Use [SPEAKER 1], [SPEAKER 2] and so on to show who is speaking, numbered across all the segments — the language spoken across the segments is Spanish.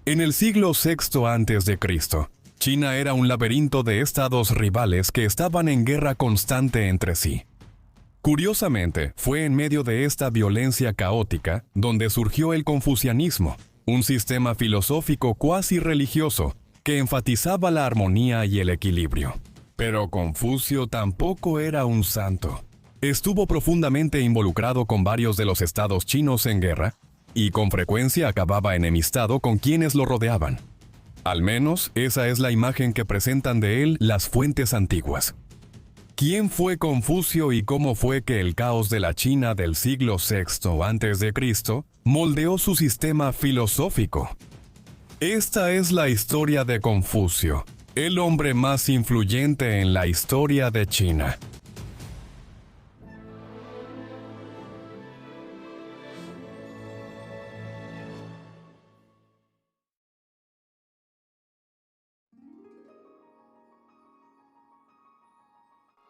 [SPEAKER 1] En el siglo VI a.C., China era un laberinto de estados rivales que estaban en guerra constante entre sí. Curiosamente, fue en medio de esta violencia caótica donde surgió el confucianismo, un sistema filosófico cuasi religioso que enfatizaba la armonía y el equilibrio. Pero Confucio tampoco era un santo. Estuvo profundamente involucrado con varios de los estados chinos en guerra, y con frecuencia acababa enemistado con quienes lo rodeaban. Al menos, esa es la imagen que presentan de él las fuentes antiguas. ¿Quién fue Confucio y cómo fue que el caos de la China del siglo VI a.C. moldeó su sistema filosófico? Esta es la historia de Confucio, el hombre más influyente en la historia de China.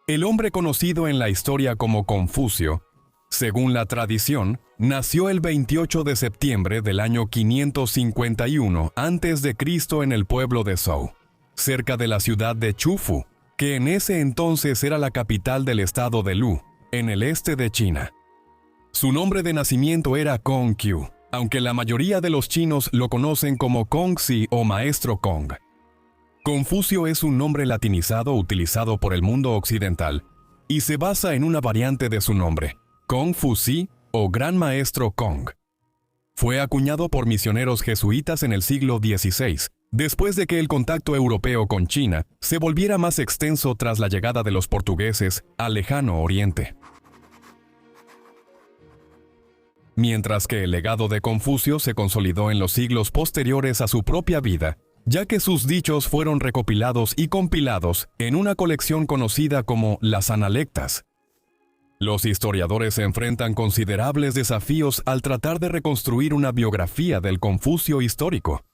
[SPEAKER 1] El hombre conocido en la historia como Confucio, según la tradición, nació el 28 de septiembre del año 551 a.C. en el pueblo de Zhou, cerca de la ciudad de Chufu, que en ese entonces era la capital del estado de Lu, en el este de China. Su nombre de nacimiento era Kongqiu, aunque la mayoría de los chinos lo conocen como Kongzi o Maestro Kong. Confucio es un nombre latinizado utilizado por el mundo occidental y se basa en una variante de su nombre, Kongfuzi o Gran Maestro Kong. Fue acuñado por misioneros jesuitas en el siglo XVI, después de que el contacto europeo con China se volviera más extenso tras la llegada de los portugueses al lejano oriente. Mientras que el legado de Confucio se consolidó en los siglos posteriores a su propia vida, ya que sus dichos fueron recopilados y compilados en una colección conocida como las Analectas. Los historiadores se enfrentan considerables desafíos al tratar de reconstruir una biografía del Confucio histórico.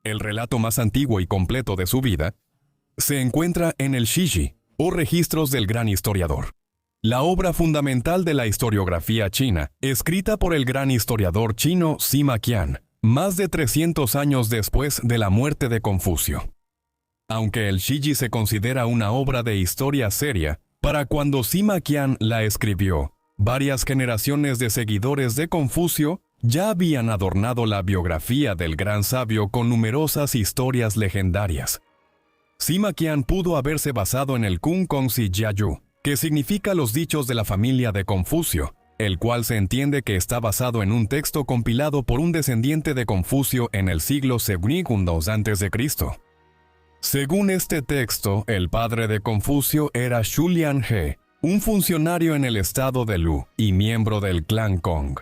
[SPEAKER 1] El relato más antiguo y completo de su vida se encuentra en el Shiji, o Registros del Gran Historiador, la obra fundamental de la historiografía china, escrita por el gran historiador chino Sima Qian, más de 300 años después de la muerte de Confucio. Aunque el Shiji se considera una obra de historia seria, para cuando Sima Qian la escribió, varias generaciones de seguidores de Confucio ya habían adornado la biografía del gran sabio con numerosas historias legendarias. Sima Qian pudo haberse basado en el Kun Kongzi Jiayu, que significa los dichos de la familia de Confucio, el cual se entiende que está basado en un texto compilado por un descendiente de Confucio en el siglo II a.C. Según este texto, el padre de Confucio era Xu Lianhe, un funcionario en el estado de Lu y miembro del clan Kong.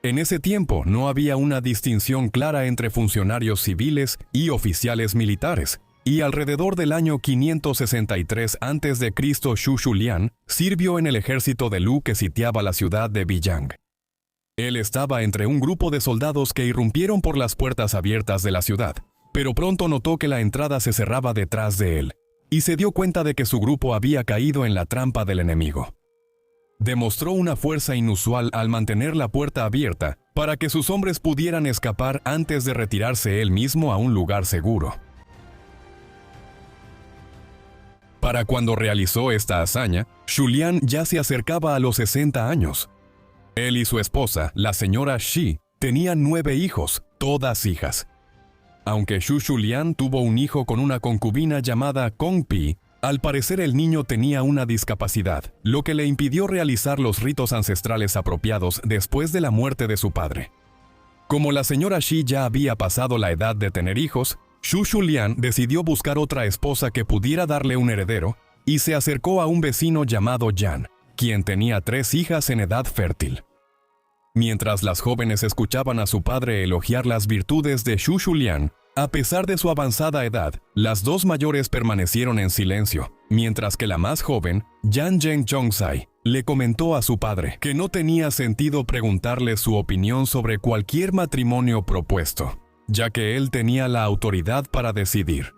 [SPEAKER 1] En ese tiempo no había una distinción clara entre funcionarios civiles y oficiales militares, y alrededor del año 563 a.C. Xu Shulian sirvió en el ejército de Lu que sitiaba la ciudad de Biyang. Él estaba entre un grupo de soldados que irrumpieron por las puertas abiertas de la ciudad, pero pronto notó que la entrada se cerraba detrás de él, y se dio cuenta de que su grupo había caído en la trampa del enemigo. Demostró una fuerza inusual al mantener la puerta abierta para que sus hombres pudieran escapar antes de retirarse él mismo a un lugar seguro. Para cuando realizó esta hazaña, Shulian ya se acercaba a los 60 años. Él y su esposa, la señora Shi, tenían 9 hijos, todas hijas. Aunque Xu Shulian tuvo un hijo con una concubina llamada Kongpi, al parecer el niño tenía una discapacidad, lo que le impidió realizar los ritos ancestrales apropiados después de la muerte de su padre. Como la señora Shi ya había pasado la edad de tener hijos, Xu Shulian decidió buscar otra esposa que pudiera darle un heredero y se acercó a un vecino llamado Yan, quien tenía 3 hijas en edad fértil. Mientras las jóvenes escuchaban a su padre elogiar las virtudes de Xu Shulian, a pesar de su avanzada edad, las 2 mayores permanecieron en silencio, mientras que la más joven, Yan Zhengzhongzai, le comentó a su padre que no tenía sentido preguntarle su opinión sobre cualquier matrimonio propuesto, ya que él tenía la autoridad para decidir.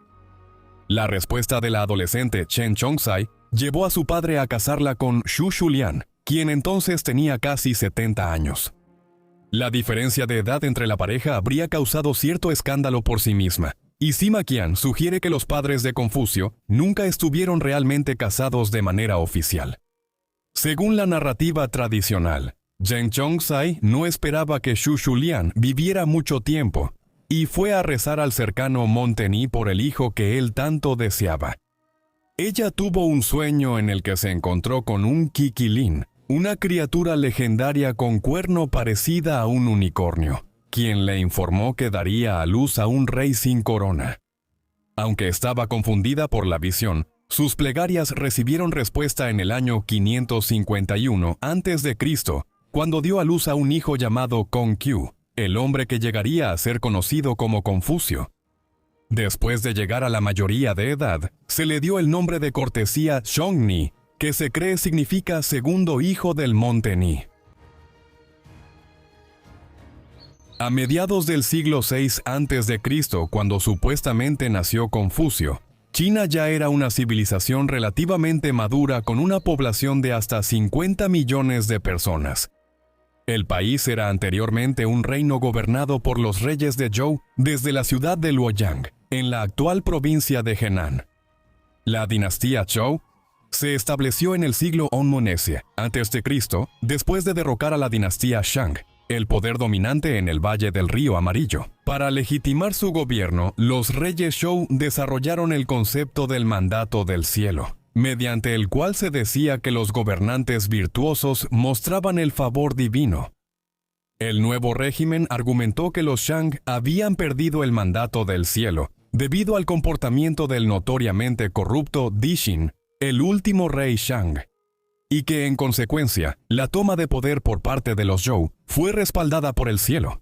[SPEAKER 1] La respuesta de la adolescente Chen Chongzai llevó a su padre a casarla con Xu Shulian, quien entonces tenía casi 70 años. La diferencia de edad entre la pareja habría causado cierto escándalo por sí misma, y Sima Qian sugiere que los padres de Confucio nunca estuvieron realmente casados de manera oficial. Según la narrativa tradicional, Zheng Zhongsai no esperaba que Xu Shulian viviera mucho tiempo, y fue a rezar al cercano Monte Ni por el hijo que él tanto deseaba. Ella tuvo un sueño en el que se encontró con un Kikilin, una criatura legendaria con cuerno parecida a un unicornio, quien le informó que daría a luz a un rey sin corona. Aunque estaba confundida por la visión, sus plegarias recibieron respuesta en el año 551 a.C., cuando dio a luz a un hijo llamado Kongqiu, el hombre que llegaría a ser conocido como Confucio. Después de llegar a la mayoría de edad, se le dio el nombre de cortesía Shongni, que se cree significa segundo hijo del monte Ni. A mediados del siglo VI a.C., cuando supuestamente nació Confucio, China ya era una civilización relativamente madura con una población de hasta 50 millones de personas. El país era anteriormente un reino gobernado por los reyes de Zhou desde la ciudad de Luoyang, en la actual provincia de Henan. La dinastía Zhou se estableció en el siglo XI a.C., después de derrocar a la dinastía Shang, el poder dominante en el Valle del Río Amarillo. Para legitimar su gobierno, los reyes Zhou desarrollaron el concepto del mandato del cielo, mediante el cual se decía que los gobernantes virtuosos mostraban el favor divino. El nuevo régimen argumentó que los Shang habían perdido el mandato del cielo, debido al comportamiento del notoriamente corrupto Dixin, el último rey Shang, y que en consecuencia, la toma de poder por parte de los Zhou fue respaldada por el cielo.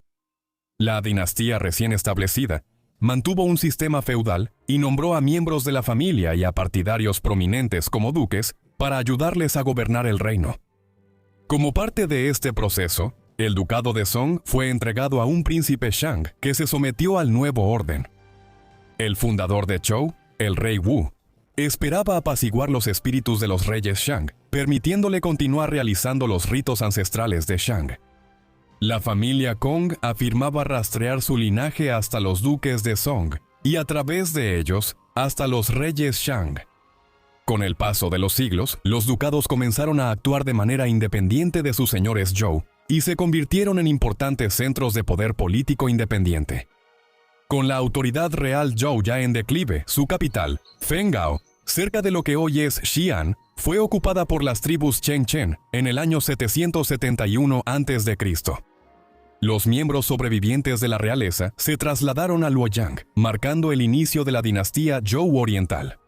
[SPEAKER 1] La dinastía recién establecida mantuvo un sistema feudal y nombró a miembros de la familia y a partidarios prominentes como duques para ayudarles a gobernar el reino. Como parte de este proceso, el ducado de Song fue entregado a un príncipe Shang que se sometió al nuevo orden. El fundador de Zhou, el rey Wu, esperaba apaciguar los espíritus de los reyes Shang, permitiéndole continuar realizando los ritos ancestrales de Shang. La familia Kong afirmaba rastrear su linaje hasta los duques de Song, y a través de ellos, hasta los reyes Shang. Con el paso de los siglos, los ducados comenzaron a actuar de manera independiente de sus señores Zhou, y se convirtieron en importantes centros de poder político independiente. Con la autoridad real Zhou ya en declive, su capital, Fengao, cerca de lo que hoy es Xi'an, fue ocupada por las tribus Chengchen en el año 771 a.C. Los miembros sobrevivientes de la realeza se trasladaron a Luoyang, marcando el inicio de la dinastía Zhou Oriental.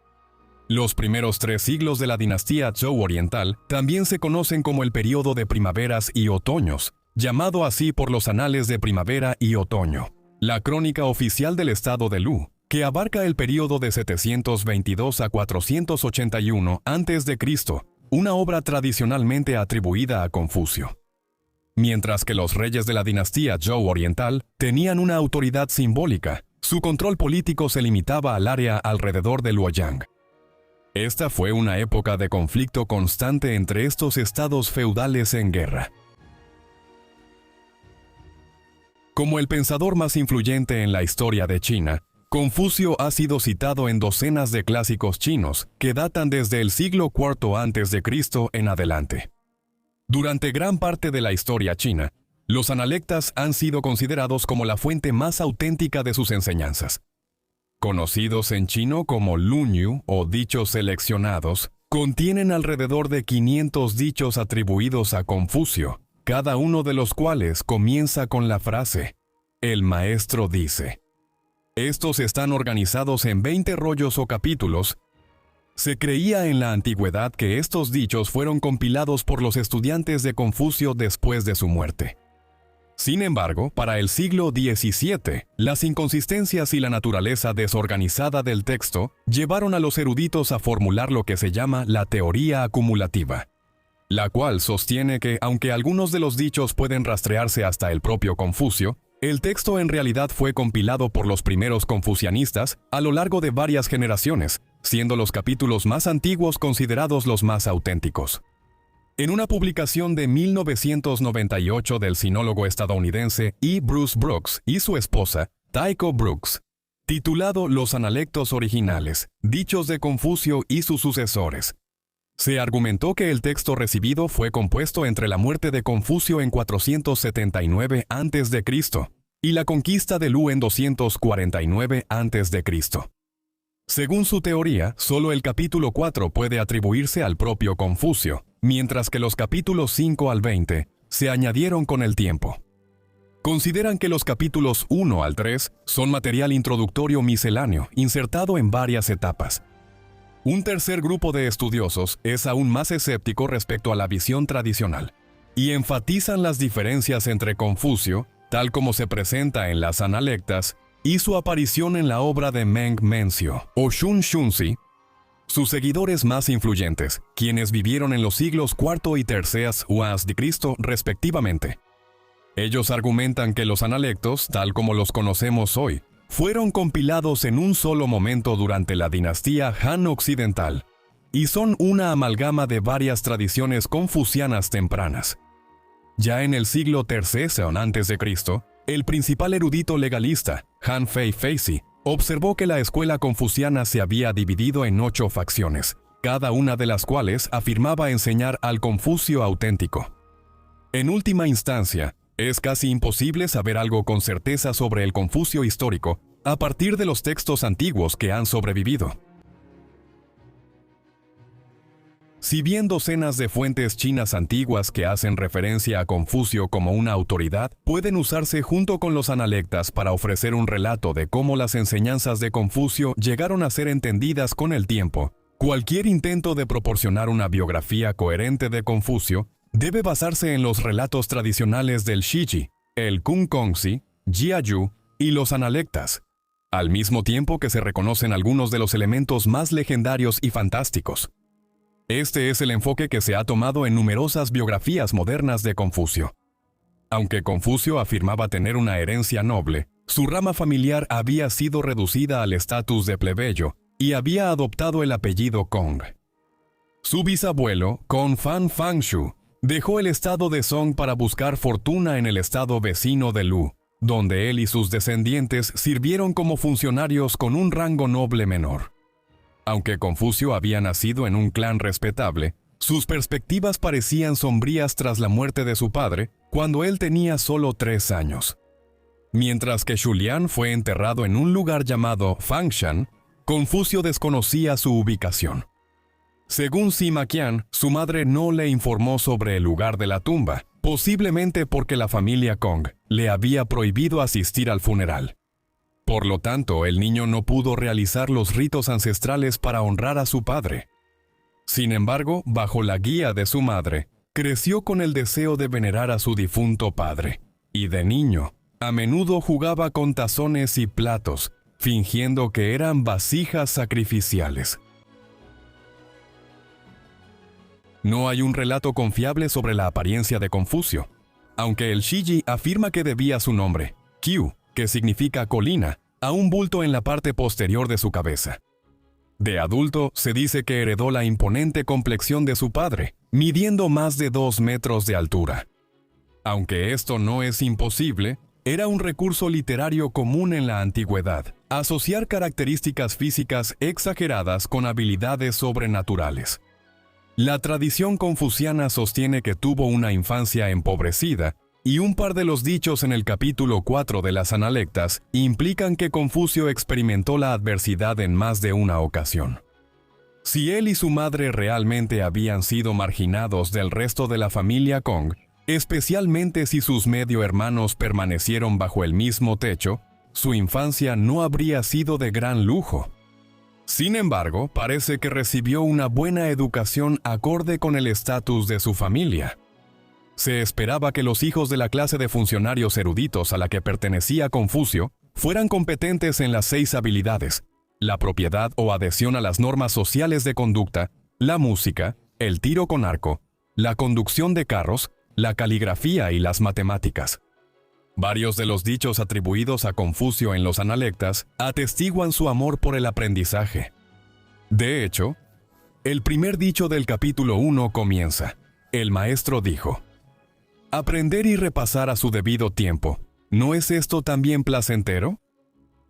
[SPEAKER 1] Los primeros 3 siglos de la dinastía Zhou Oriental también se conocen como el período de primaveras y otoños, llamado así por los anales de primavera y otoño. La crónica oficial del estado de Lu, que abarca el período de 722 a 481 a.C., una obra tradicionalmente atribuida a Confucio. Mientras que los reyes de la dinastía Zhou Oriental tenían una autoridad simbólica, su control político se limitaba al área alrededor de Luoyang. Esta fue una época de conflicto constante entre estos estados feudales en guerra. Como el pensador más influyente en la historia de China, Confucio ha sido citado en docenas de clásicos chinos que datan desde el siglo IV a.C. en adelante. Durante gran parte de la historia china, los analectas han sido considerados como la fuente más auténtica de sus enseñanzas. Conocidos en chino como Lunyu o dichos seleccionados, contienen alrededor de 500 dichos atribuidos a Confucio, cada uno de los cuales comienza con la frase, "El maestro dice". Estos están organizados en 20 rollos o capítulos. Se creía en la antigüedad que estos dichos fueron compilados por los estudiantes de Confucio después de su muerte. Sin embargo, para el siglo XVII, las inconsistencias y la naturaleza desorganizada del texto llevaron a los eruditos a formular lo que se llama la teoría acumulativa, la cual sostiene que, aunque algunos de los dichos pueden rastrearse hasta el propio Confucio, el texto en realidad fue compilado por los primeros confucianistas a lo largo de varias generaciones, siendo los capítulos más antiguos considerados los más auténticos. En una publicación de 1998 del sinólogo estadounidense E. Bruce Brooks y su esposa, Tycho Brooks, titulado Los analectos originales, dichos de Confucio y sus sucesores. Se argumentó que el texto recibido fue compuesto entre la muerte de Confucio en 479 a.C. y la conquista de Lu en 249 a.C. Según su teoría, solo el capítulo 4 puede atribuirse al propio Confucio, mientras que los capítulos 5 al 20 se añadieron con el tiempo. Consideran que los capítulos 1 al 3 son material introductorio misceláneo, insertado en varias etapas. Un tercer grupo de estudiosos es aún más escéptico respecto a la visión tradicional, y enfatizan las diferencias entre Confucio, tal como se presenta en las Analectas, y su aparición en la obra de Meng Mencio o Shun Shunzi, sus seguidores más influyentes, quienes vivieron en los siglos IV y III a.C. respectivamente. Ellos argumentan que los analectos, tal como los conocemos hoy, fueron compilados en un solo momento durante la dinastía Han Occidental, y son una amalgama de varias tradiciones confucianas tempranas. Ya en el siglo III a.C., el principal erudito legalista, Han Fei Feizi, observó que la escuela confuciana se había dividido en 8 facciones, cada una de las cuales afirmaba enseñar al Confucio auténtico. En última instancia, es casi imposible saber algo con certeza sobre el Confucio histórico a partir de los textos antiguos que han sobrevivido. Si bien docenas de fuentes chinas antiguas que hacen referencia a Confucio como una autoridad pueden usarse junto con los analectas para ofrecer un relato de cómo las enseñanzas de Confucio llegaron a ser entendidas con el tiempo, cualquier intento de proporcionar una biografía coherente de Confucio debe basarse en los relatos tradicionales del Shiji, el Kung Kongzi, Jiayu y los analectas, al mismo tiempo que se reconocen algunos de los elementos más legendarios y fantásticos. Este es el enfoque que se ha tomado en numerosas biografías modernas de Confucio. Aunque Confucio afirmaba tener una herencia noble, su rama familiar había sido reducida al estatus de plebeyo y había adoptado el apellido Kong. Su bisabuelo, Kong Fan Fangshu, dejó el estado de Song para buscar fortuna en el estado vecino de Lu, donde él y sus descendientes sirvieron como funcionarios con un rango noble menor. Aunque Confucio había nacido en un clan respetable, sus perspectivas parecían sombrías tras la muerte de su padre, cuando él tenía solo 3 años. Mientras que Shulian fue enterrado en un lugar llamado Fangshan, Confucio desconocía su ubicación. Según Sima Qian, su madre no le informó sobre el lugar de la tumba, posiblemente porque la familia Kong le había prohibido asistir al funeral. Por lo tanto, el niño no pudo realizar los ritos ancestrales para honrar a su padre. Sin embargo, bajo la guía de su madre, creció con el deseo de venerar a su difunto padre, y de niño, a menudo jugaba con tazones y platos, fingiendo que eran vasijas sacrificiales. No hay un relato confiable sobre la apariencia de Confucio, aunque el Shiji afirma que debía su nombre, Qiu, que significa colina, a un bulto en la parte posterior de su cabeza. De adulto, se dice que heredó la imponente complexión de su padre, midiendo más de 2 metros de altura. Aunque esto no es imposible, era un recurso literario común en la antigüedad, asociar características físicas exageradas con habilidades sobrenaturales. La tradición confuciana sostiene que tuvo una infancia empobrecida, y un par de los dichos en el capítulo 4 de las Analectas implican que Confucio experimentó la adversidad en más de una ocasión. Si él y su madre realmente habían sido marginados del resto de la familia Kong, especialmente si sus medio hermanos permanecieron bajo el mismo techo, su infancia no habría sido de gran lujo. Sin embargo, parece que recibió una buena educación acorde con el estatus de su familia. Se esperaba que los hijos de la clase de funcionarios eruditos a la que pertenecía Confucio fueran competentes en las 6 habilidades: la propiedad o adhesión a las normas sociales de conducta, la música, el tiro con arco, la conducción de carros, la caligrafía y las matemáticas. Varios de los dichos atribuidos a Confucio en los Analectas atestiguan su amor por el aprendizaje. De hecho, el primer dicho del capítulo 1 comienza: el maestro dijo: «Aprender y repasar a su debido tiempo, ¿no es esto también placentero?».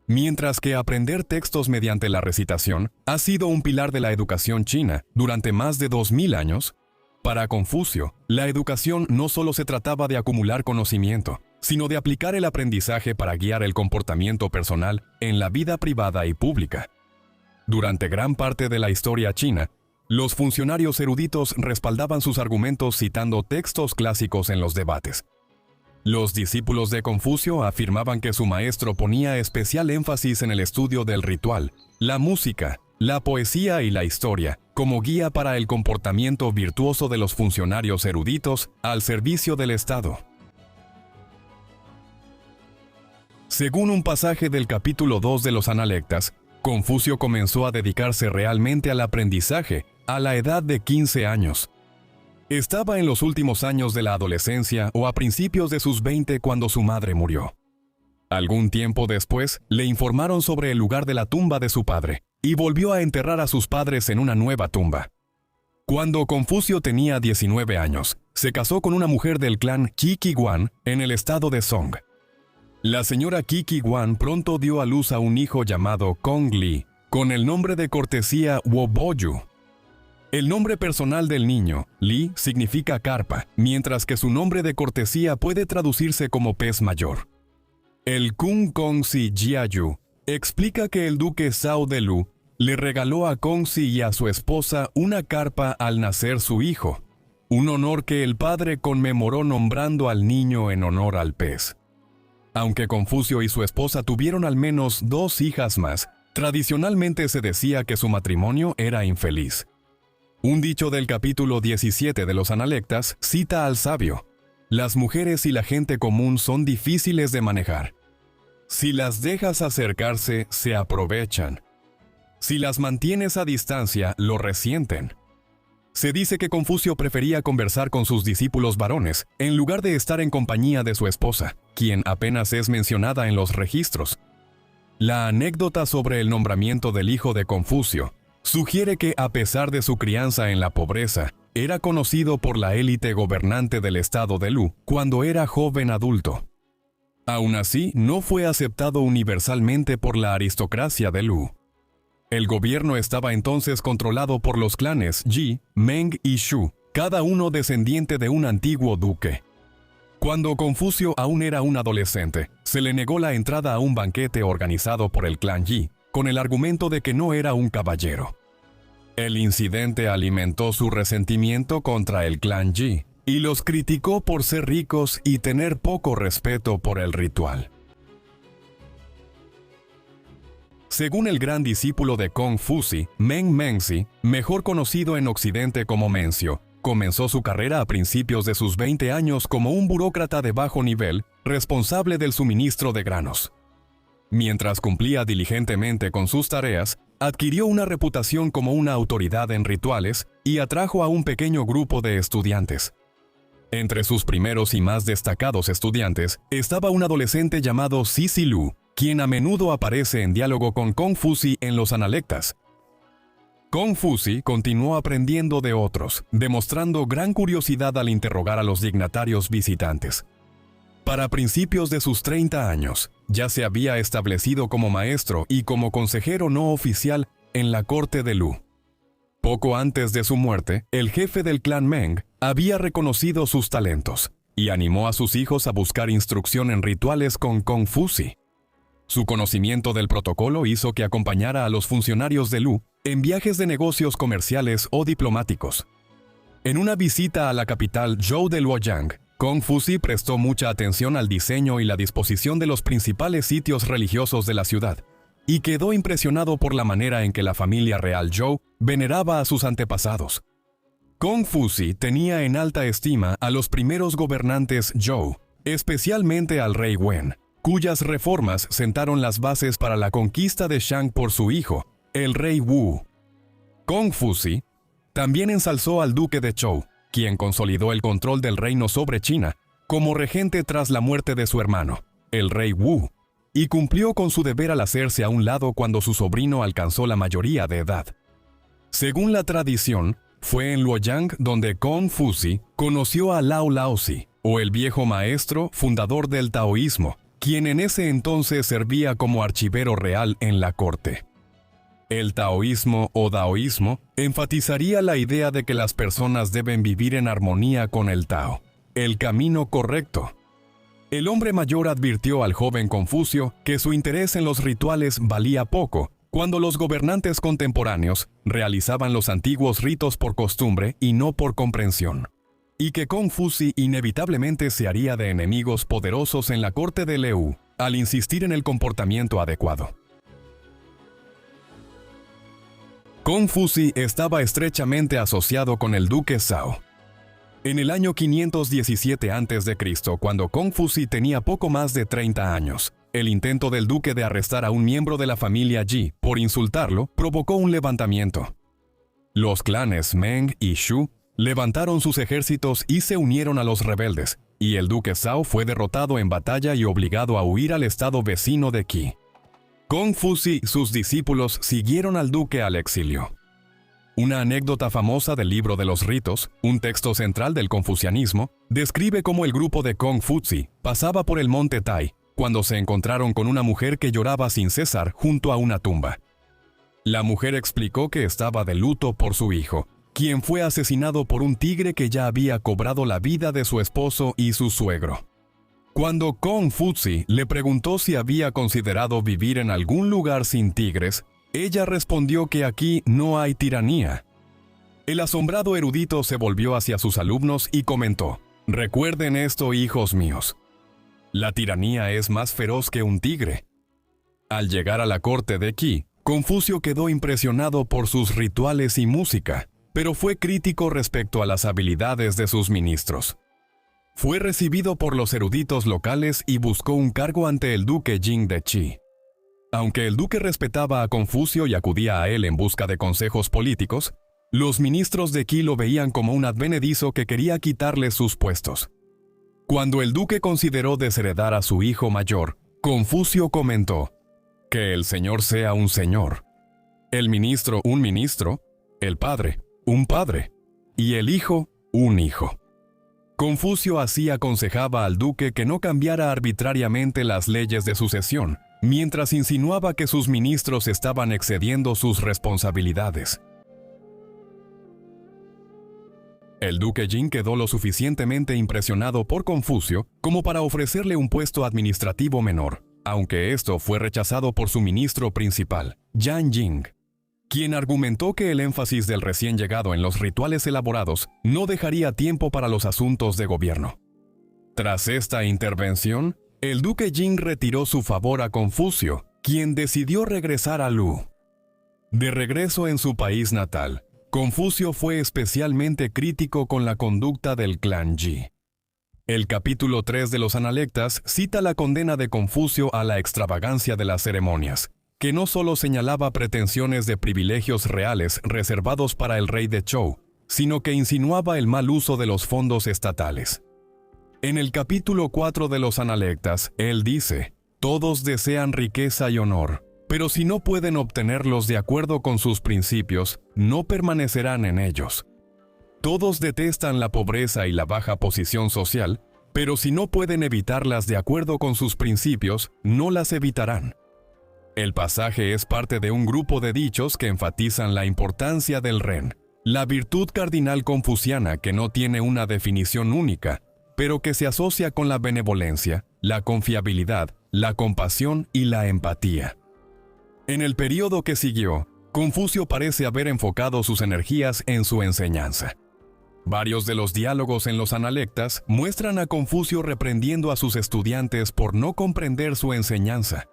[SPEAKER 1] Mientras que aprender textos mediante la recitación ha sido un pilar de la educación china durante más de 2000 años, para Confucio, la educación no solo se trataba de acumular conocimiento, sino de aplicar el aprendizaje para guiar el comportamiento personal en la vida privada y pública. Durante gran parte de la historia china, los funcionarios eruditos respaldaban sus argumentos citando textos clásicos en los debates. Los discípulos de Confucio afirmaban que su maestro ponía especial énfasis en el estudio del ritual, la música, la poesía y la historia, como guía para el comportamiento virtuoso de los funcionarios eruditos al servicio del Estado. Según un pasaje del capítulo 2 de los Analectas, Confucio comenzó a dedicarse realmente al aprendizaje a la edad de 15 años. Estaba en los últimos años de la adolescencia o a principios de sus 20 cuando su madre murió. Algún tiempo después, le informaron sobre el lugar de la tumba de su padre, y volvió a enterrar a sus padres en una nueva tumba. Cuando Confucio tenía 19 años, se casó con una mujer del clan Qi Guan en el estado de Song. La señora Qi Guan pronto dio a luz a un hijo llamado Kong Li, con el nombre de cortesía Woboyu. El nombre personal del niño, Li, significa carpa, mientras que su nombre de cortesía puede traducirse como pez mayor. El Kung Kongsi Jiayu explica que el duque Zhao de Lu le regaló a Kongsi y a su esposa una carpa al nacer su hijo, un honor que el padre conmemoró nombrando al niño en honor al pez. Aunque Confucio y su esposa tuvieron al menos 2 hijas más, tradicionalmente se decía que su matrimonio era infeliz. Un dicho del capítulo 17 de los Analectas cita al sabio: «Las mujeres y la gente común son difíciles de manejar. Si las dejas acercarse, se aprovechan. Si las mantienes a distancia, lo resienten». Se dice que Confucio prefería conversar con sus discípulos varones, en lugar de estar en compañía de su esposa, quien apenas es mencionada en los registros. La anécdota sobre el nombramiento del hijo de Confucio sugiere que, a pesar de su crianza en la pobreza, era conocido por la élite gobernante del estado de Lu cuando era joven adulto. Aún así, no fue aceptado universalmente por la aristocracia de Lu. El gobierno estaba entonces controlado por los clanes Yi, Meng y Shu, cada uno descendiente de un antiguo duque. Cuando Confucio aún era un adolescente, se le negó la entrada a un banquete organizado por el clan Yi, con el argumento de que no era un caballero. El incidente alimentó su resentimiento contra el clan Yi, y los criticó por ser ricos y tener poco respeto por el ritual. Según el gran discípulo de Confucio, Meng Mengzi, mejor conocido en Occidente como Mencio, comenzó su carrera a principios de sus 20 años como un burócrata de bajo nivel, responsable del suministro de granos. Mientras cumplía diligentemente con sus tareas, adquirió una reputación como una autoridad en rituales y atrajo a un pequeño grupo de estudiantes. Entre sus primeros y más destacados estudiantes estaba un adolescente llamado Sisi Lu, quien a menudo aparece en diálogo con Confucio en los Analectas. Confucio continuó aprendiendo de otros, demostrando gran curiosidad al interrogar a los dignatarios visitantes. Para principios de sus 30 años, ya se había establecido como maestro y como consejero no oficial en la corte de Lu. Poco antes de su muerte, el jefe del clan Meng había reconocido sus talentos y animó a sus hijos a buscar instrucción en rituales con Confucio. Su conocimiento del protocolo hizo que acompañara a los funcionarios de Lu en viajes de negocios comerciales o diplomáticos. En una visita a la capital Zhou de Luoyang, Confucio prestó mucha atención al diseño y la disposición de los principales sitios religiosos de la ciudad, y quedó impresionado por la manera en que la familia real Zhou veneraba a sus antepasados. Confucio tenía en alta estima a los primeros gobernantes Zhou, especialmente al rey Wen, cuyas reformas sentaron las bases para la conquista de Shang por su hijo, el rey Wu. Confucio también ensalzó al duque de Zhou, quien consolidó el control del reino sobre China como regente tras la muerte de su hermano, el rey Wu, y cumplió con su deber al hacerse a un lado cuando su sobrino alcanzó la mayoría de edad. Según la tradición, Fue en Luoyang donde Confucio conoció a Lao Laozi, o el viejo maestro fundador del taoísmo, quien en ese entonces servía como archivero real en la corte. El taoísmo o daoísmo enfatizaría la idea de que las personas deben vivir en armonía con el Tao, el camino correcto. El hombre mayor advirtió al joven Confucio que su interés en los rituales valía poco cuando los gobernantes contemporáneos realizaban los antiguos ritos por costumbre y no por comprensión, y que Confucio inevitablemente se haría de enemigos poderosos en la corte de Leu al insistir en el comportamiento adecuado. Confucio estaba estrechamente asociado con el duque Zhao. En el año 517 a.C., cuando Confucio tenía poco más de 30 años, el intento del duque de arrestar a un miembro de la familia Ji por insultarlo provocó un levantamiento. Los clanes Meng y Shu levantaron sus ejércitos y se unieron a los rebeldes, y el duque Zhao fue derrotado en batalla y obligado a huir al estado vecino de Qi. Confucio y sus discípulos siguieron al duque al exilio. Una anécdota famosa del Libro de los Ritos, un texto central del confucianismo, describe cómo el grupo de Confucio pasaba por el monte Tai cuando se encontraron con una mujer que lloraba sin cesar junto a una tumba. La mujer explicó que estaba de luto por su hijo, quien fue asesinado por un tigre que ya había cobrado la vida de su esposo y su suegro. Cuando Confucio le preguntó si había considerado vivir en algún lugar sin tigres, ella respondió que aquí no hay tiranía. El asombrado erudito se volvió hacia sus alumnos y comentó: «Recuerden esto, hijos míos. La tiranía es más feroz que un tigre». Al llegar a la corte de Qi, Confucio quedó impresionado por sus rituales y música, pero fue crítico respecto a las habilidades de sus ministros. Fue recibido por los eruditos locales y buscó un cargo ante el duque Jing de Qi. Aunque el duque respetaba a Confucio y acudía a él en busca de consejos políticos, los ministros de Qi lo veían como un advenedizo que quería quitarle sus puestos. Cuando el duque consideró desheredar a su hijo mayor, Confucio comentó: «Que el señor sea un señor, el ministro un ministro, el padre un padre, y el hijo un hijo». Confucio así aconsejaba al duque que no cambiara arbitrariamente las leyes de sucesión, mientras insinuaba que sus ministros estaban excediendo sus responsabilidades. El duque Jin quedó lo suficientemente impresionado por Confucio como para ofrecerle un puesto administrativo menor, aunque esto fue rechazado por su ministro principal, Yan Jing, quien argumentó que el énfasis del recién llegado en los rituales elaborados no dejaría tiempo para los asuntos de gobierno. Tras esta intervención, el duque Jin retiró su favor a Confucio, quien decidió regresar a Lu. De regreso en su país natal, Confucio fue especialmente crítico con la conducta del clan Ji. El capítulo 3 de los Analectas cita la condena de Confucio a la extravagancia de las ceremonias, que no solo señalaba pretensiones de privilegios reales reservados para el rey de Zhou, sino que insinuaba el mal uso de los fondos estatales. En el capítulo 4 de los Analectas, él dice: «Todos desean riqueza y honor, pero si no pueden obtenerlos de acuerdo con sus principios, no permanecerán en ellos. Todos detestan la pobreza y la baja posición social, pero si no pueden evitarlas de acuerdo con sus principios, no las evitarán». El pasaje es parte de un grupo de dichos que enfatizan la importancia del Ren, la virtud cardinal confuciana que no tiene una definición única, pero que se asocia con la benevolencia, la confiabilidad, la compasión y la empatía. En el período que siguió, Confucio parece haber enfocado sus energías en su enseñanza. Varios de los diálogos en los Analectas muestran a Confucio reprendiendo a sus estudiantes por no comprender su enseñanza.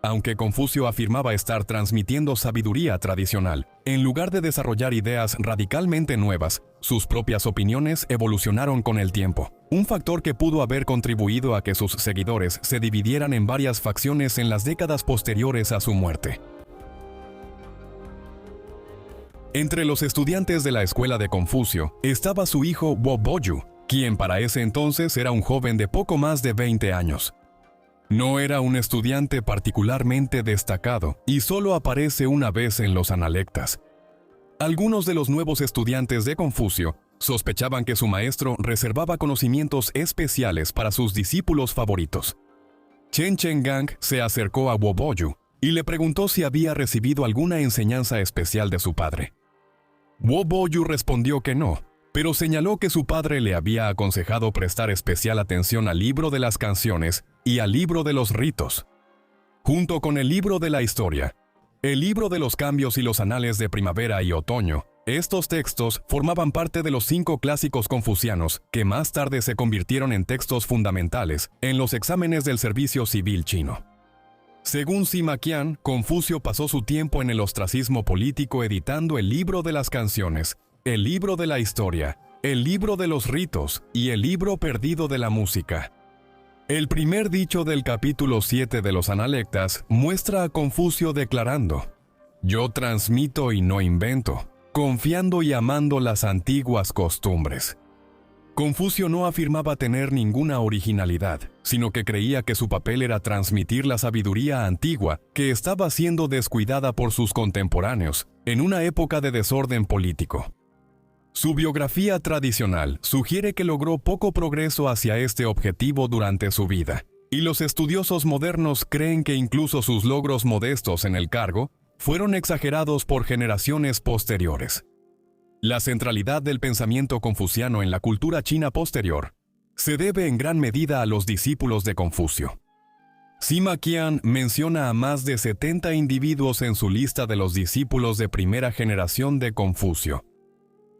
[SPEAKER 1] Aunque Confucio afirmaba estar transmitiendo sabiduría tradicional, en lugar de desarrollar ideas radicalmente nuevas, sus propias opiniones evolucionaron con el tiempo, un factor que pudo haber contribuido a que sus seguidores se dividieran en varias facciones en las décadas posteriores a su muerte. Entre los estudiantes de la escuela de Confucio estaba su hijo Wo Boyu, quien para ese entonces era un joven de poco más de 20 años. No era un estudiante particularmente destacado y solo aparece una vez en los Analectas. Algunos de los nuevos estudiantes de Confucio sospechaban que su maestro reservaba conocimientos especiales para sus discípulos favoritos. Chen Chenggang se acercó a Wo Boyu y le preguntó si había recibido alguna enseñanza especial de su padre. Wo Boyu respondió que no, pero señaló que su padre le había aconsejado prestar especial atención al libro de las canciones y al libro de los ritos. Junto con el libro de la historia, el libro de los cambios y los anales de primavera y otoño, estos textos formaban parte de los 5 clásicos confucianos que más tarde se convirtieron en textos fundamentales en los exámenes del servicio civil chino. Según Sima Qian, Confucio pasó su tiempo en el ostracismo político editando el libro de las canciones, el libro de la historia, el libro de los ritos y el libro perdido de la música. El primer dicho del capítulo 7 de los Analectas muestra a Confucio declarando: «Yo transmito y no invento, confiando y amando las antiguas costumbres». Confucio no afirmaba tener ninguna originalidad, sino que creía que su papel era transmitir la sabiduría antigua que estaba siendo descuidada por sus contemporáneos en una época de desorden político. Su biografía tradicional sugiere que logró poco progreso hacia este objetivo durante su vida, y los estudiosos modernos creen que incluso sus logros modestos en el cargo fueron exagerados por generaciones posteriores. La centralidad del pensamiento confuciano en la cultura china posterior se debe en gran medida a los discípulos de Confucio. Sima Qian menciona a más de 70 individuos en su lista de los discípulos de primera generación de Confucio.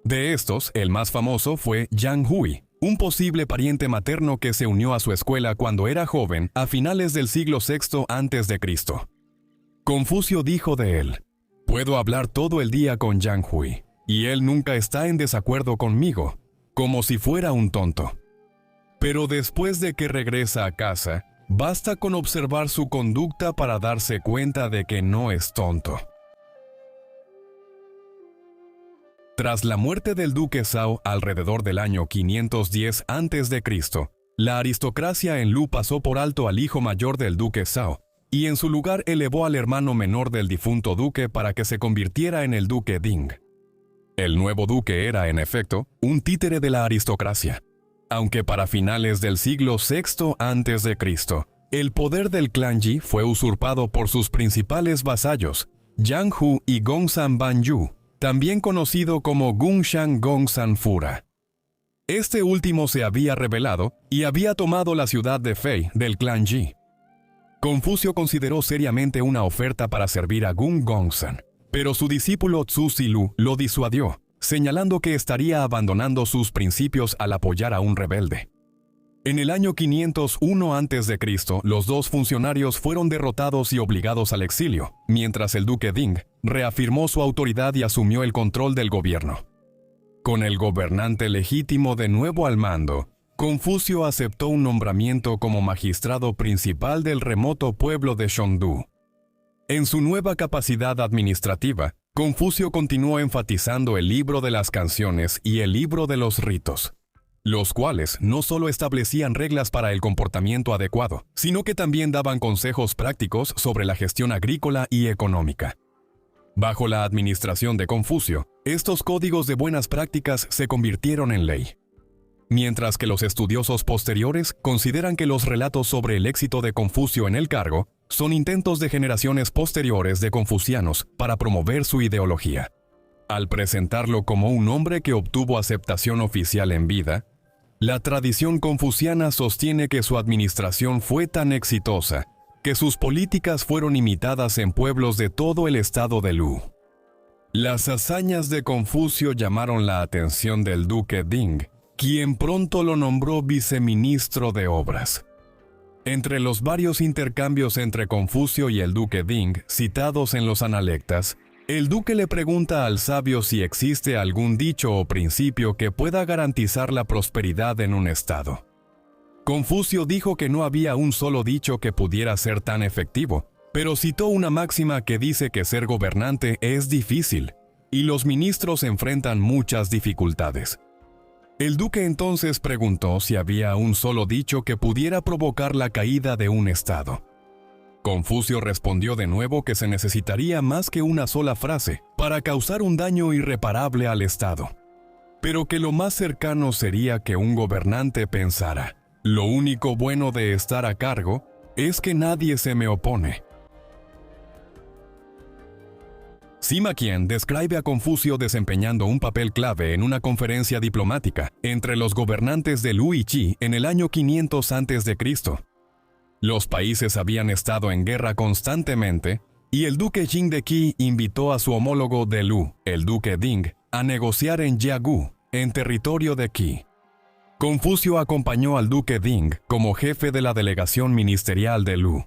[SPEAKER 1] De estos, el más famoso fue Yang Hui, un posible pariente materno que se unió a su escuela cuando era joven a finales del siglo VI a.C. Confucio dijo de él: «Puedo hablar todo el día con Yang Hui, y él nunca está en desacuerdo conmigo, como si fuera un tonto. Pero después de que regresa a casa, basta con observar su conducta para darse cuenta de que no es tonto». Tras la muerte del duque Zhao alrededor del año 510 a.C., la aristocracia en Lu pasó por alto al hijo mayor del duque Zhao, y en su lugar elevó al hermano menor del difunto duque para que se convirtiera en el duque Ding. El nuevo duque era, en efecto, un títere de la aristocracia, aunque para finales del siglo VI a.C., el poder del clan Yi fue usurpado por sus principales vasallos, Yang Hu y Gongsan Banyu, también conocido como Gunshan Gongsan Fura. Este último se había rebelado y había tomado la ciudad de Fei del clan Yi. Confucio consideró seriamente una oferta para servir a Gun Gongsan, pero su discípulo Zhu Zilu lo disuadió, señalando que estaría abandonando sus principios al apoyar a un rebelde. En el año 501 a.C., los dos funcionarios fueron derrotados y obligados al exilio, mientras el duque Ding reafirmó su autoridad y asumió el control del gobierno. Con el gobernante legítimo de nuevo al mando, Confucio aceptó un nombramiento como magistrado principal del remoto pueblo de Shongdu. En su nueva capacidad administrativa, Confucio continuó enfatizando el libro de las canciones y el libro de los ritos, los cuales no solo establecían reglas para el comportamiento adecuado, sino que también daban consejos prácticos sobre la gestión agrícola y económica. Bajo la administración de Confucio, estos códigos de buenas prácticas se convirtieron en ley. Mientras que los estudiosos posteriores consideran que los relatos sobre el éxito de Confucio en el cargo son intentos de generaciones posteriores de confucianos para promover su ideología. Al presentarlo como un hombre que obtuvo aceptación oficial en vida, la tradición confuciana sostiene que su administración fue tan exitosa que sus políticas fueron imitadas en pueblos de todo el estado de Lu. Las hazañas de Confucio llamaron la atención del duque Ding, quien pronto lo nombró viceministro de obras. Entre los varios intercambios entre Confucio y el duque Ding citados en los Analectas, el duque le pregunta al sabio si existe algún dicho o principio que pueda garantizar la prosperidad en un estado. Confucio dijo que no había un solo dicho que pudiera ser tan efectivo, pero citó una máxima que dice que ser gobernante es difícil, y los ministros enfrentan muchas dificultades. El duque entonces preguntó si había un solo dicho que pudiera provocar la caída de un estado. Confucio respondió de nuevo que se necesitaría más que una sola frase para causar un daño irreparable al Estado, pero que lo más cercano sería que un gobernante pensara: lo único bueno de estar a cargo es que nadie se me opone. Sima Qian describe a Confucio desempeñando un papel clave en una conferencia diplomática entre los gobernantes de Lu y Qi en el año 500 a.C. Los países habían estado en guerra constantemente, y el duque Jing de Qi invitó a su homólogo de Lu, el duque Ding, a negociar en Jiagu, en territorio de Qi. Confucio acompañó al duque Ding como jefe de la delegación ministerial de Lu.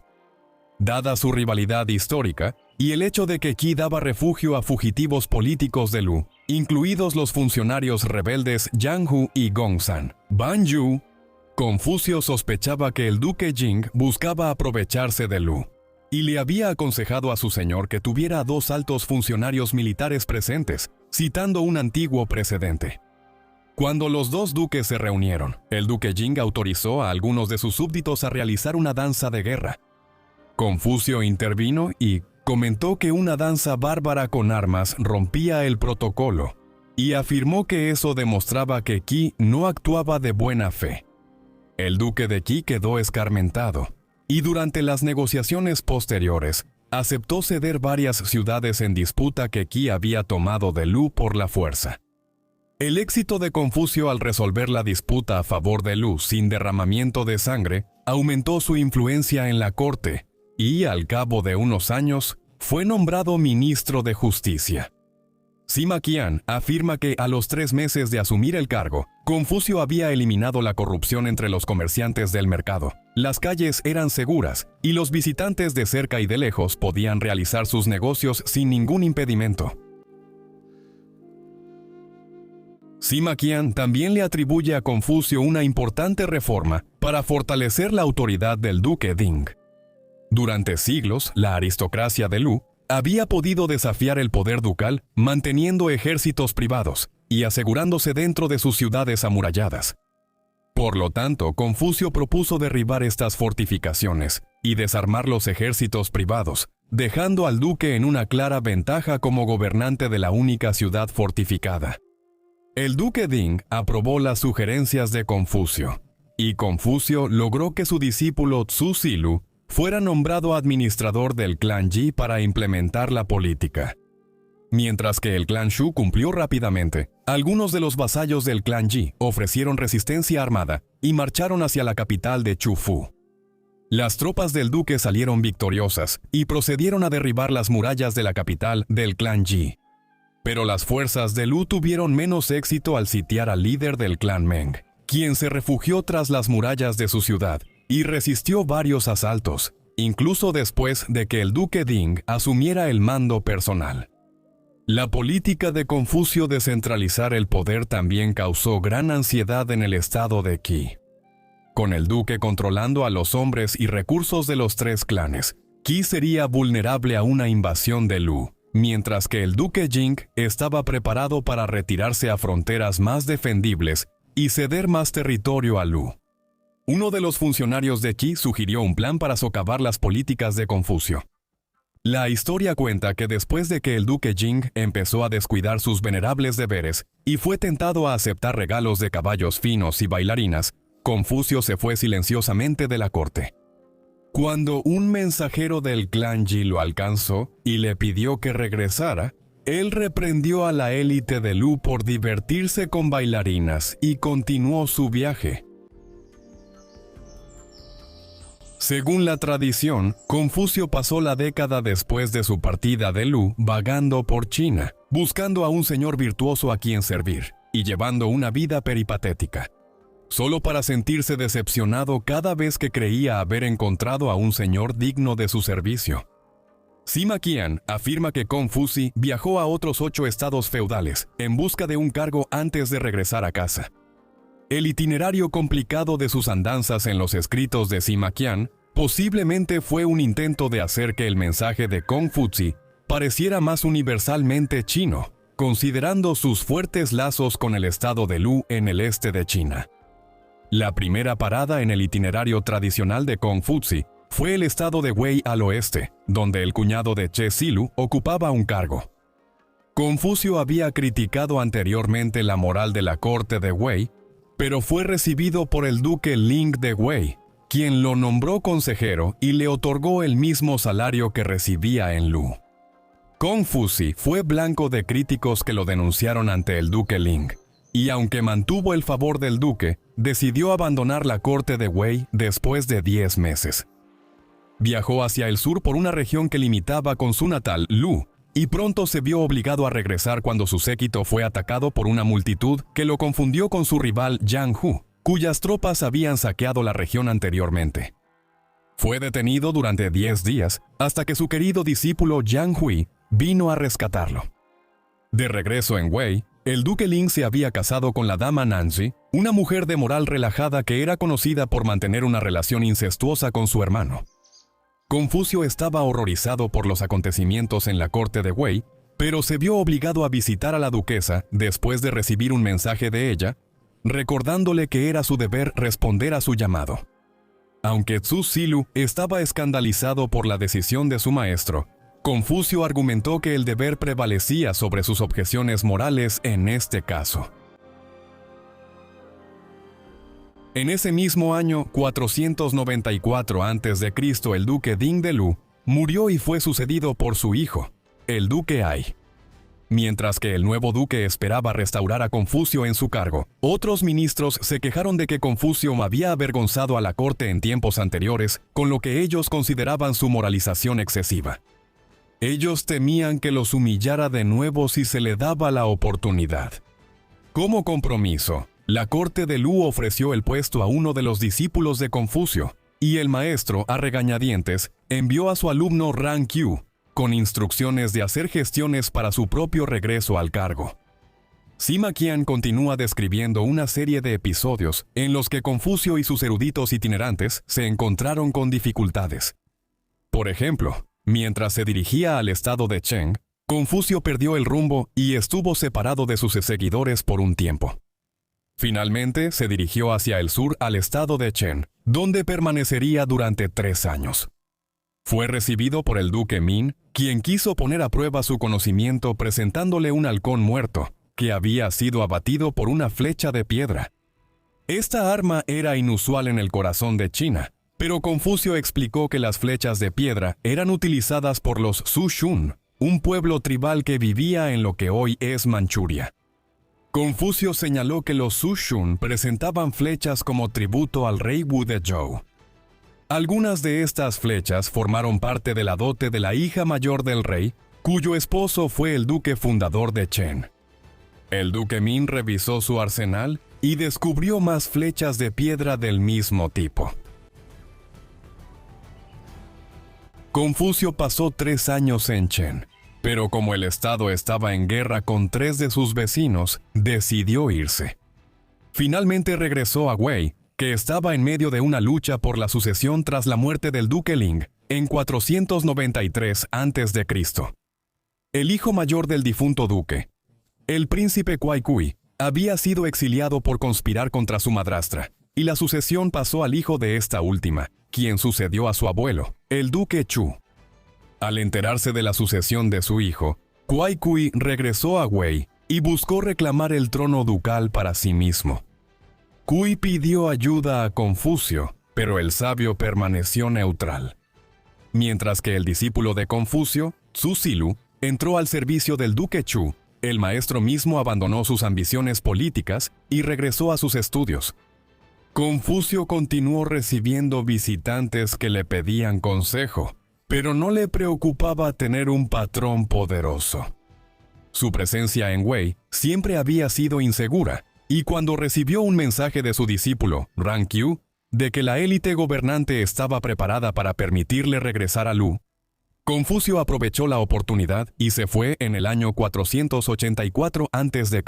[SPEAKER 1] Dada su rivalidad histórica y el hecho de que Qi daba refugio a fugitivos políticos de Lu, incluidos los funcionarios rebeldes Yang Hu y Gongsan, Ban Yu, Confucio sospechaba que el duque Jing buscaba aprovecharse de Lu, y le había aconsejado a su señor que tuviera a 2 altos funcionarios militares presentes, citando un antiguo precedente. Cuando los 2 duques se reunieron, el duque Jing autorizó a algunos de sus súbditos a realizar una danza de guerra. Confucio intervino y comentó que una danza bárbara con armas rompía el protocolo, y afirmó que eso demostraba que Qi no actuaba de buena fe. El duque de Qi quedó escarmentado, y durante las negociaciones posteriores, aceptó ceder varias ciudades en disputa que Qi había tomado de Lu por la fuerza. El éxito de Confucio al resolver la disputa a favor de Lu sin derramamiento de sangre aumentó su influencia en la corte, y al cabo de unos años, fue nombrado ministro de Justicia. Sima Qian afirma que a los 3 meses de asumir el cargo, Confucio había eliminado la corrupción entre los comerciantes del mercado. Las calles eran seguras y los visitantes de cerca y de lejos podían realizar sus negocios sin ningún impedimento. Sima Qian también le atribuye a Confucio una importante reforma para fortalecer la autoridad del duque Ding. Durante siglos, la aristocracia de Lu había podido desafiar el poder ducal manteniendo ejércitos privados y asegurándose dentro de sus ciudades amuralladas. Por lo tanto, Confucio propuso derribar estas fortificaciones y desarmar los ejércitos privados, dejando al duque en una clara ventaja como gobernante de la única ciudad fortificada. El duque Ding aprobó las sugerencias de Confucio, y Confucio logró que su discípulo Zhu Zilu fuera nombrado administrador del clan Yi para implementar la política. Mientras que el clan Shu cumplió rápidamente, algunos de los vasallos del clan Yi ofrecieron resistencia armada y marcharon hacia la capital de Chufu. Las tropas del duque salieron victoriosas y procedieron a derribar las murallas de la capital del clan Yi. Pero las fuerzas de Lu tuvieron menos éxito al sitiar al líder del clan Meng, quien se refugió tras las murallas de su ciudad y resistió varios asaltos, incluso después de que el duque Ding asumiera el mando personal. La política de Confucio de centralizar el poder también causó gran ansiedad en el estado de Qi. Con el duque controlando a los hombres y recursos de los 3 clanes, Qi sería vulnerable a una invasión de Lu, mientras que el duque Jing estaba preparado para retirarse a fronteras más defendibles y ceder más territorio a Lu. Uno de los funcionarios de Qi sugirió un plan para socavar las políticas de Confucio. La historia cuenta que después de que el duque Jing empezó a descuidar sus venerables deberes y fue tentado a aceptar regalos de caballos finos y bailarinas, Confucio se fue silenciosamente de la corte. Cuando un mensajero del clan Yi lo alcanzó y le pidió que regresara, él reprendió a la élite de Lu por divertirse con bailarinas y continuó su viaje. Según la tradición, Confucio pasó la década después de su partida de Lu vagando por China, buscando a un señor virtuoso a quien servir, y llevando una vida peripatética, solo para sentirse decepcionado cada vez que creía haber encontrado a un señor digno de su servicio. Sima Qian afirma que Confucio viajó a otros 8 estados feudales en busca de un cargo antes de regresar a casa. El itinerario complicado de sus andanzas en los escritos de Sima Qian posiblemente fue un intento de hacer que el mensaje de Confucio pareciera más universalmente chino, considerando sus fuertes lazos con el estado de Lu en el este de China. La primera parada en el itinerario tradicional de Confucio fue el estado de Wei al oeste, donde el cuñado de Che Silu ocupaba un cargo. Confucio había criticado anteriormente la moral de la corte de Wei, pero fue recibido por el duque Ling de Wei, quien lo nombró consejero y le otorgó el mismo salario que recibía en Lu. Confucio fue blanco de críticos que lo denunciaron ante el duque Ling, y aunque mantuvo el favor del duque, decidió abandonar la corte de Wei después de 10 meses. Viajó hacia el sur por una región que limitaba con su natal Lu, y pronto se vio obligado a regresar cuando su séquito fue atacado por una multitud que lo confundió con su rival Yang Hu, cuyas tropas habían saqueado la región anteriormente. Fue detenido durante 10 días hasta que su querido discípulo Yang Hui vino a rescatarlo. De regreso en Wei, el duque Ling se había casado con la dama Nanji, una mujer de moral relajada que era conocida por mantener una relación incestuosa con su hermano. Confucio estaba horrorizado por los acontecimientos en la corte de Wei, pero se vio obligado a visitar a la duquesa después de recibir un mensaje de ella, recordándole que era su deber responder a su llamado. Aunque Zhu Silu estaba escandalizado por la decisión de su maestro, Confucio argumentó que el deber prevalecía sobre sus objeciones morales en este caso. En ese mismo año 494 a.C., el duque Ding de Lu murió y fue sucedido por su hijo, el duque Ai. Mientras que el nuevo duque esperaba restaurar a Confucio en su cargo, otros ministros se quejaron de que Confucio había avergonzado a la corte en tiempos anteriores con lo que ellos consideraban su moralización excesiva. Ellos temían que los humillara de nuevo si se le daba la oportunidad. Como compromiso, la corte de Lu ofreció el puesto a uno de los discípulos de Confucio, y el maestro, a regañadientes, envió a su alumno Ran Qiu con instrucciones de hacer gestiones para su propio regreso al cargo. Sima Qian continúa describiendo una serie de episodios en los que Confucio y sus eruditos itinerantes se encontraron con dificultades. Por ejemplo, mientras se dirigía al estado de Cheng, Confucio perdió el rumbo y estuvo separado de sus seguidores por un tiempo. Finalmente, se dirigió hacia el sur al estado de Chen, donde permanecería durante 3 años. Fue recibido por el duque Min, quien quiso poner a prueba su conocimiento presentándole un halcón muerto, que había sido abatido por una flecha de piedra. Esta arma era inusual en el corazón de China, pero Confucio explicó que las flechas de piedra eran utilizadas por los Su Shun, un pueblo tribal que vivía en lo que hoy es Manchuria. Confucio señaló que los Su Shun presentaban flechas como tributo al rey Wu de Zhou. Algunas de estas flechas formaron parte de la dote de la hija mayor del rey, cuyo esposo fue el duque fundador de Chen. El duque Min revisó su arsenal y descubrió más flechas de piedra del mismo tipo. Confucio pasó 3 años en Chen, pero como el estado estaba en guerra con 3 de sus vecinos, decidió irse. Finalmente regresó a Wei, que estaba en medio de una lucha por la sucesión tras la muerte del duque Ling en 493 a.C. El hijo mayor del difunto duque, el príncipe Kuai Kui, había sido exiliado por conspirar contra su madrastra, y la sucesión pasó al hijo de esta última, quien sucedió a su abuelo, el duque Chu. Al enterarse de la sucesión de su hijo, Kuai Kui regresó a Wei y buscó reclamar el trono ducal para sí mismo. Kui pidió ayuda a Confucio, pero el sabio permaneció neutral. Mientras que el discípulo de Confucio, Zhu Silu, entró al servicio del duque Chu, el maestro mismo abandonó sus ambiciones políticas y regresó a sus estudios. Confucio continuó recibiendo visitantes que le pedían consejo, pero no le preocupaba tener un patrón poderoso. Su presencia en Wei siempre había sido insegura, y cuando recibió un mensaje de su discípulo, Ran Qiu, de que la élite gobernante estaba preparada para permitirle regresar a Lu, Confucio aprovechó la oportunidad y se fue en el año 484 a.C.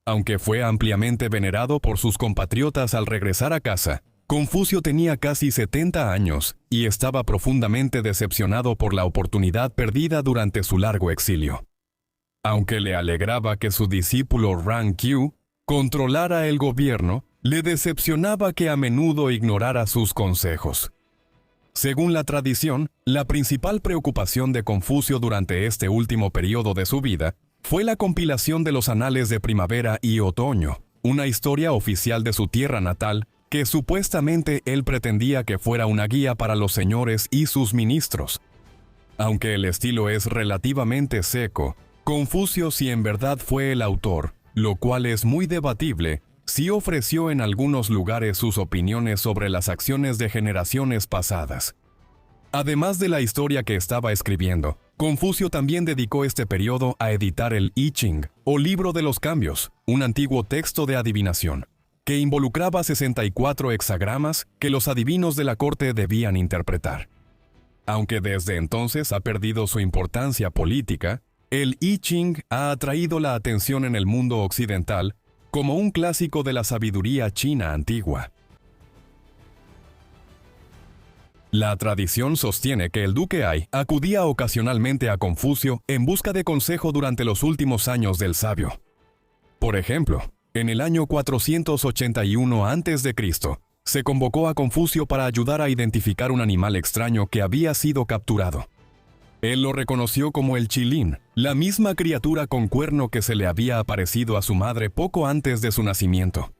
[SPEAKER 1] Aunque fue ampliamente venerado por sus compatriotas al regresar a casa, Confucio tenía casi 70 años y estaba profundamente decepcionado por la oportunidad perdida durante su largo exilio. Aunque le alegraba que su discípulo Ran Qiu controlara el gobierno, le decepcionaba que a menudo ignorara sus consejos. Según la tradición, la principal preocupación de Confucio durante este último periodo de su vida fue la compilación de los anales de primavera y otoño, una historia oficial de su tierra natal que supuestamente él pretendía que fuera una guía para los señores y sus ministros. Aunque el estilo es relativamente seco, Confucio, si en verdad fue el autor, lo cual es muy debatible, sí ofreció en algunos lugares sus opiniones sobre las acciones de generaciones pasadas. Además de la historia que estaba escribiendo, Confucio también dedicó este periodo a editar el I Ching, o Libro de los Cambios, un antiguo texto de adivinación, que involucraba 64 hexagramas que los adivinos de la corte debían interpretar. Aunque desde entonces ha perdido su importancia política, el I Ching ha atraído la atención en el mundo occidental como un clásico de la sabiduría china antigua. La tradición sostiene que el duque Ai acudía ocasionalmente a Confucio en busca de consejo durante los últimos años del sabio. Por ejemplo, en el año 481 a.C., se convocó a Confucio para ayudar a identificar un animal extraño que había sido capturado. Él lo reconoció como el Qilin, la misma criatura con cuerno que se le había aparecido a su madre poco antes de su nacimiento.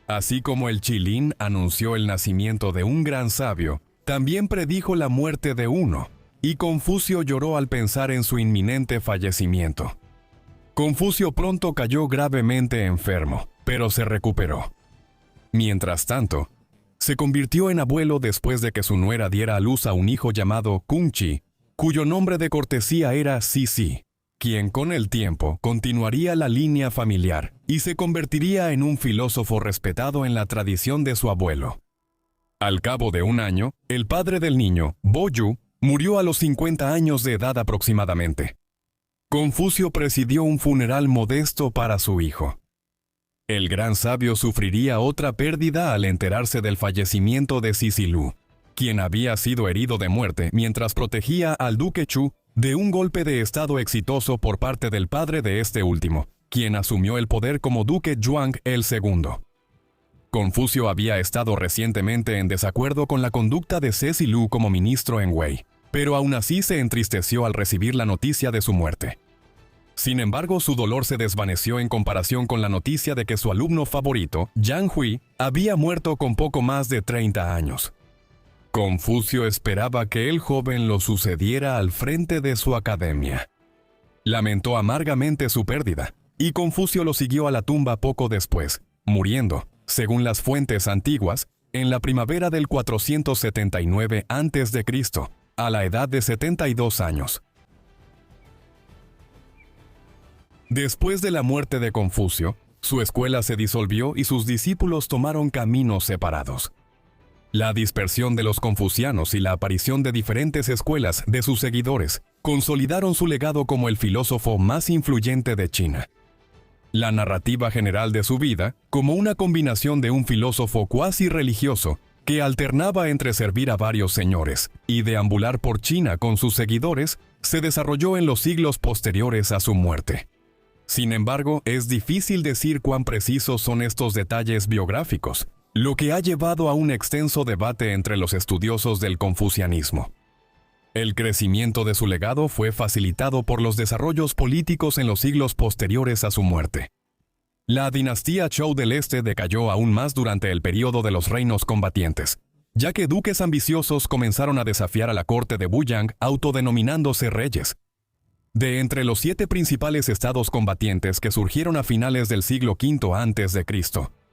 [SPEAKER 1] Así como el Qilin anunció el nacimiento de un gran sabio, también predijo la muerte de uno, y Confucio lloró al pensar en su inminente fallecimiento. Confucio pronto cayó gravemente enfermo, pero se recuperó. Mientras tanto, se convirtió en abuelo después de que su nuera diera a luz a un hijo llamado Kunchi, cuyo nombre de cortesía era Sisi, quien con el tiempo continuaría la línea familiar y se convertiría en un filósofo respetado en la tradición de su abuelo. Al cabo de un año, el padre del niño, Boyu, murió a los 50 años de edad aproximadamente. Confucio presidió un funeral modesto para su hijo. El gran sabio sufriría otra pérdida al enterarse del fallecimiento de Sisilú, quien había sido herido de muerte mientras protegía al duque Chu de un golpe de estado exitoso por parte del padre de este último, quien asumió el poder como duque Zhuang el segundo. Confucio había estado recientemente en desacuerdo con la conducta de Sisilú como ministro en Wei, pero aún así se entristeció al recibir la noticia de su muerte. Sin embargo, su dolor se desvaneció en comparación con la noticia de que su alumno favorito, Yang Hui, había muerto con poco más de 30 años. Confucio esperaba que el joven lo sucediera al frente de su academia. Lamentó amargamente su pérdida, y Confucio lo siguió a la tumba poco después, muriendo, según las fuentes antiguas, en la primavera del 479 a.C., a la edad de 72 años. Después de la muerte de Confucio, su escuela se disolvió y sus discípulos tomaron caminos separados. La dispersión de los confucianos y la aparición de diferentes escuelas de sus seguidores consolidaron su legado como el filósofo más influyente de China. La narrativa general de su vida, como una combinación de un filósofo cuasi religioso que alternaba entre servir a varios señores y deambular por China con sus seguidores, se desarrolló en los siglos posteriores a su muerte. Sin embargo, es difícil decir cuán precisos son estos detalles biográficos, lo que ha llevado a un extenso debate entre los estudiosos del confucianismo. El crecimiento de su legado fue facilitado por los desarrollos políticos en los siglos posteriores a su muerte. La dinastía Zhou del Este decayó aún más durante el período de los reinos combatientes, ya que duques ambiciosos comenzaron a desafiar a la corte de Wuyang autodenominándose reyes. De entre los 7 principales estados combatientes que surgieron a finales del siglo V a.C.,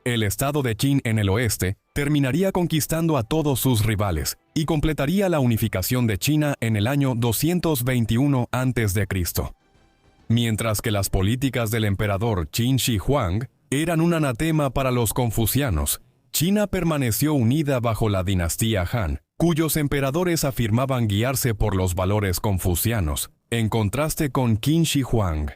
[SPEAKER 1] el estado de Qin en el oeste terminaría conquistando a todos sus rivales y completaría la unificación de China en el año 221 a.C. Mientras que las políticas del emperador Qin Shi Huang eran un anatema para los confucianos, China permaneció unida bajo la dinastía Han, cuyos emperadores afirmaban guiarse por los valores confucianos, en contraste con Qin Shi Huang.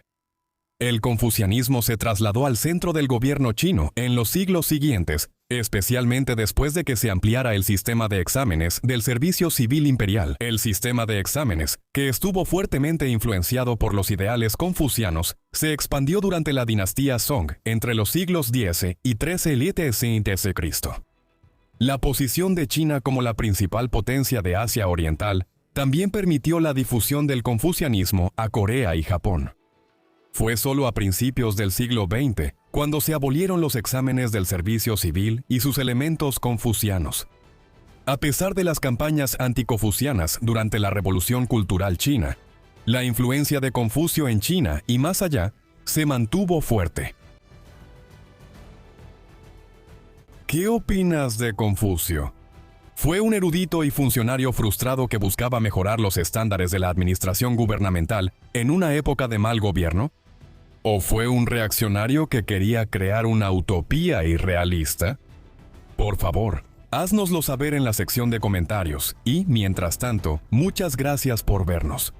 [SPEAKER 1] El confucianismo se trasladó al centro del gobierno chino en los siglos siguientes, especialmente después de que se ampliara el sistema de exámenes del servicio civil imperial. El sistema de exámenes, que estuvo fuertemente influenciado por los ideales confucianos, se expandió durante la dinastía Song entre los siglos X y XIII a.C. La posición de China como la principal potencia de Asia Oriental también permitió la difusión del confucianismo a Corea y Japón. Fue solo a principios del siglo XX cuando se abolieron los exámenes del servicio civil y sus elementos confucianos. A pesar de las campañas anticonfucianas durante la Revolución Cultural China, la influencia de Confucio en China y más allá se mantuvo fuerte. ¿Qué opinas de Confucio? ¿Fue un erudito y funcionario frustrado que buscaba mejorar los estándares de la administración gubernamental en una época de mal gobierno? ¿O fue un reaccionario que quería crear una utopía irrealista? Por favor, háznoslo saber en la sección de comentarios y, mientras tanto, muchas gracias por vernos.